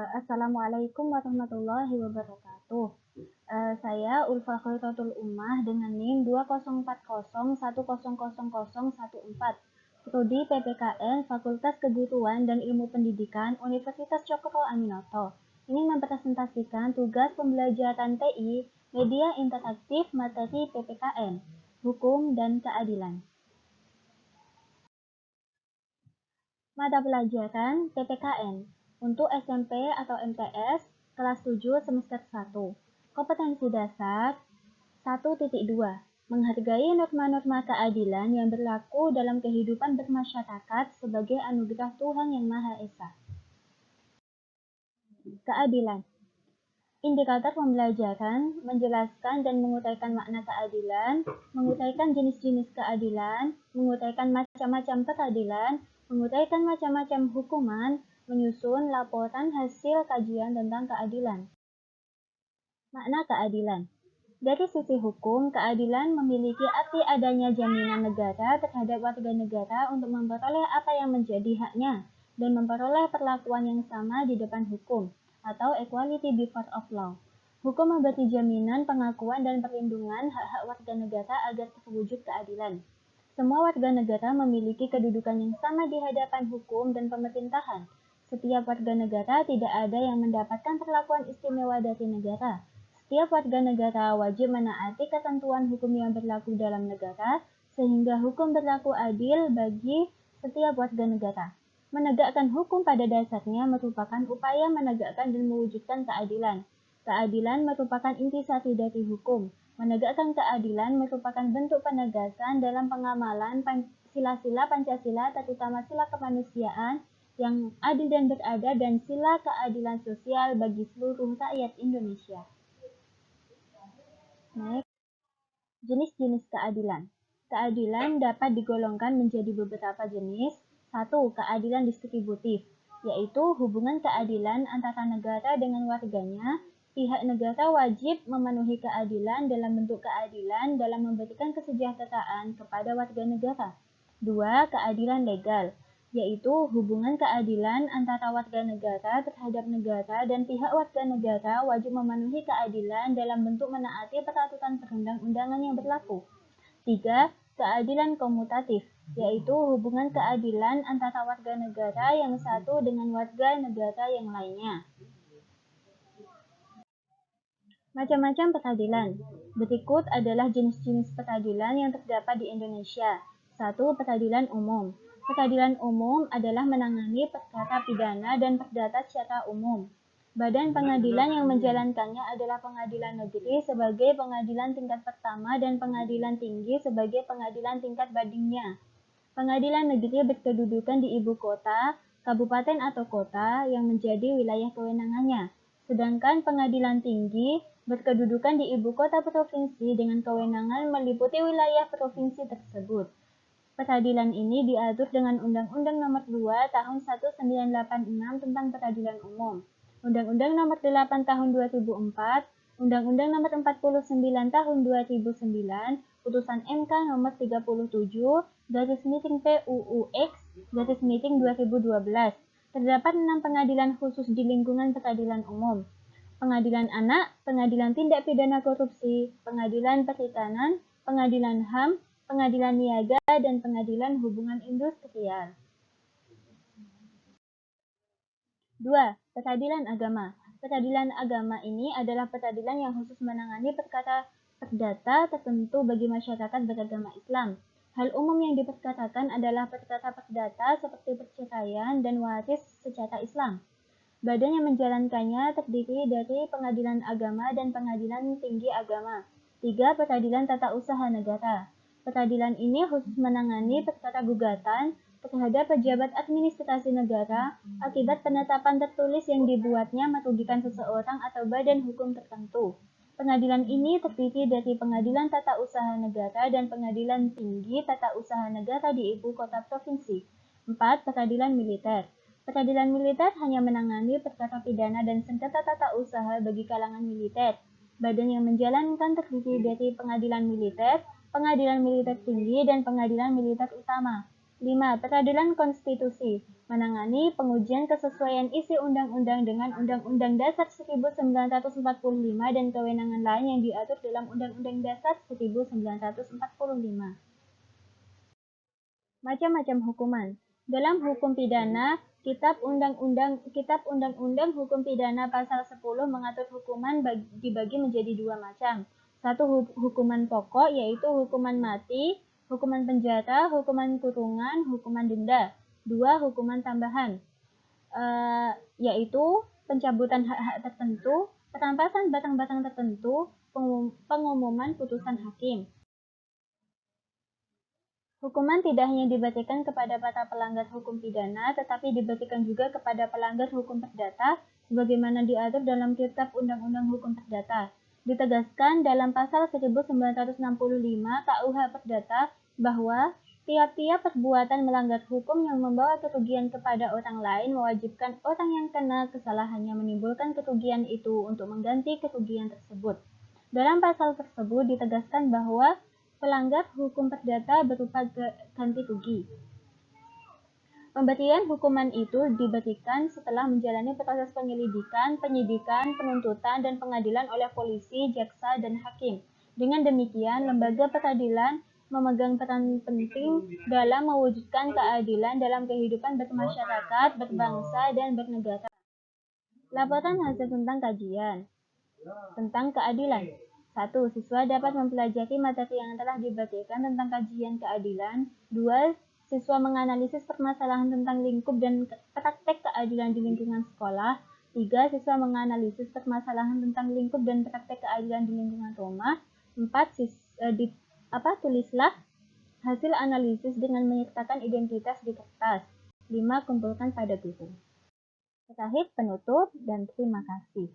Assalamualaikum warahmatullahi wabarakatuh. Saya Ulfa Khairatul Ummah dengan NIM 20401000014, Prodi PPKN Fakultas Keguruan dan Ilmu Pendidikan Universitas Cokro Aminoto. Ini mempresentasikan tugas pembelajaran TI Media Interaktif materi PPKN, Hukum dan Keadilan. Mata pelajaran PPKN untuk SMP atau MTS kelas 7 semester 1. Kompetensi dasar 1.2. Menghargai norma-norma keadilan yang berlaku dalam kehidupan bermasyarakat sebagai anugerah Tuhan Yang Maha Esa. Keadilan. Indikator pembelajaran menjelaskan dan menguraikan makna keadilan, menguraikan jenis-jenis keadilan, menguraikan macam-macam peradilan, menguraikan macam-macam hukuman, menyusun laporan hasil kajian tentang keadilan. Makna keadilan. Dari sisi hukum, keadilan memiliki arti adanya jaminan negara terhadap warga negara untuk memperoleh apa yang menjadi haknya dan memperoleh perlakuan yang sama di depan hukum, atau equality before of law. Hukum memberi jaminan, pengakuan, dan perlindungan hak-hak warga negara agar terwujud keadilan. Semua warga negara memiliki kedudukan yang sama di hadapan hukum dan pemerintahan. Setiap warga negara tidak ada yang mendapatkan perlakuan istimewa dari negara. Setiap warga negara wajib menaati ketentuan hukum yang berlaku dalam negara, sehingga hukum berlaku adil bagi setiap warga negara. Menegakkan hukum pada dasarnya merupakan upaya menegakkan dan mewujudkan keadilan. Keadilan merupakan intisari dari hukum. Menegakkan keadilan merupakan bentuk penegasan dalam pengamalan sila-sila Pancasila, terutama sila kemanusiaan yang adil dan beradab dan sila keadilan sosial bagi seluruh rakyat Indonesia. Next. Jenis-jenis keadilan. Keadilan dapat digolongkan menjadi beberapa jenis. 1. Keadilan distributif, yaitu hubungan keadilan antara negara dengan warganya. Pihak negara wajib memenuhi keadilan dalam bentuk keadilan dalam memberikan kesejahteraan kepada warga negara. 2. Keadilan legal, yaitu hubungan keadilan antara warga negara terhadap negara dan pihak warga negara wajib memenuhi keadilan dalam bentuk menaati peraturan perundang-undangan yang berlaku. 3. Keadilan komutatif, yaitu hubungan keadilan antara warga negara yang satu dengan warga negara yang lainnya. Macam-macam peradilan. Berikut adalah jenis-jenis peradilan yang terdapat di Indonesia. 1. Peradilan umum. Peradilan umum adalah menangani perkara pidana dan perdata secara umum. Badan pengadilan yang menjalankannya adalah pengadilan negeri sebagai pengadilan tingkat pertama dan pengadilan tinggi sebagai pengadilan tingkat bandingnya. Pengadilan negeri berkedudukan di ibu kota, kabupaten atau kota yang menjadi wilayah kewenangannya. Sedangkan pengadilan tinggi berkedudukan di ibu kota provinsi dengan kewenangan meliputi wilayah provinsi tersebut. Peradilan ini diatur dengan Undang-Undang Nomor 2 Tahun 1986 tentang Peradilan Umum, Undang-Undang Nomor 8 Tahun 2004, Undang-Undang Nomor 49 Tahun 2009, Putusan MK Nomor 37/PUUX/2012. Terdapat 6 pengadilan khusus di lingkungan peradilan umum. Pengadilan Anak, Pengadilan Tindak Pidana Korupsi, Pengadilan Perikanan, Pengadilan HAM, Pengadilan Niaga, dan Pengadilan Hubungan Industrial. 2. Peradilan Agama. Peradilan agama ini adalah peradilan yang khusus menangani perkara perdata tertentu bagi masyarakat beragama Islam. Hal umum yang diperkarakan adalah perkara perdata seperti perceraian dan waris secara Islam. Badan yang menjalankannya terdiri dari Pengadilan Agama dan Pengadilan Tinggi Agama. 3. Peradilan Tata Usaha Negara. Peradilan ini khusus menangani perkara gugatan terhadap pejabat administrasi negara akibat penetapan tertulis yang dibuatnya merugikan seseorang atau badan hukum tertentu. Pengadilan ini terdiri dari Pengadilan Tata Usaha Negara dan Pengadilan Tinggi Tata Usaha Negara di ibu kota provinsi. 4. Peradilan Militer. Peradilan militer hanya menangani perkara pidana dan sengketa tata usaha bagi kalangan militer. Badan yang menjalankan terdiri dari Pengadilan Militer, Pengadilan Militer Tinggi, dan Pengadilan Militer Utama. 5. Peradilan Konstitusi. menangani pengujian kesesuaian isi undang-undang dengan Undang-Undang Dasar 1945 dan kewenangan lain yang diatur dalam Undang-Undang Dasar 1945. Macam-macam hukuman. Dalam hukum pidana, Kitab Undang-Undang Hukum Pidana Pasal 10 mengatur hukuman dibagi menjadi dua macam. Satu, hukuman pokok, yaitu hukuman mati, hukuman penjara, hukuman kurungan, hukuman denda. Dua, hukuman tambahan, yaitu pencabutan hak-hak tertentu, perampasan barang-barang tertentu, pengumuman putusan hakim. Hukuman tidak hanya diberikan kepada para pelanggar hukum pidana, tetapi diberikan juga kepada pelanggar hukum perdata, sebagaimana diatur dalam Kitab Undang-Undang Hukum Perdata. Ditegaskan dalam Pasal 1965 KUH Perdata bahwa tiap-tiap perbuatan melanggar hukum yang membawa kerugian kepada orang lain mewajibkan orang yang kena kesalahannya menimbulkan kerugian itu untuk mengganti kerugian tersebut. Dalam pasal tersebut ditegaskan bahwa pelanggar hukum perdata berupa ganti rugi. Pemberian hukuman itu diberikan setelah menjalani proses penyelidikan, penyidikan, penuntutan, dan pengadilan oleh polisi, jaksa, dan hakim. Dengan demikian, lembaga peradilan memegang peran penting dalam mewujudkan keadilan dalam kehidupan bermasyarakat, berbangsa, dan bernegara. Laporan hasil tentang kajian tentang keadilan. 1. Siswa dapat mempelajari materi yang telah diberikan tentang kajian keadilan. 2. Siswa menganalisis permasalahan tentang lingkup dan praktek keadilan di lingkungan sekolah. 3. Siswa menganalisis permasalahan tentang lingkup dan praktek keadilan di lingkungan rumah. 4. Tulislah hasil analisis dengan menyertakan identitas di kertas. 5. Kumpulkan pada guru. Terakhir, penutup dan terima kasih.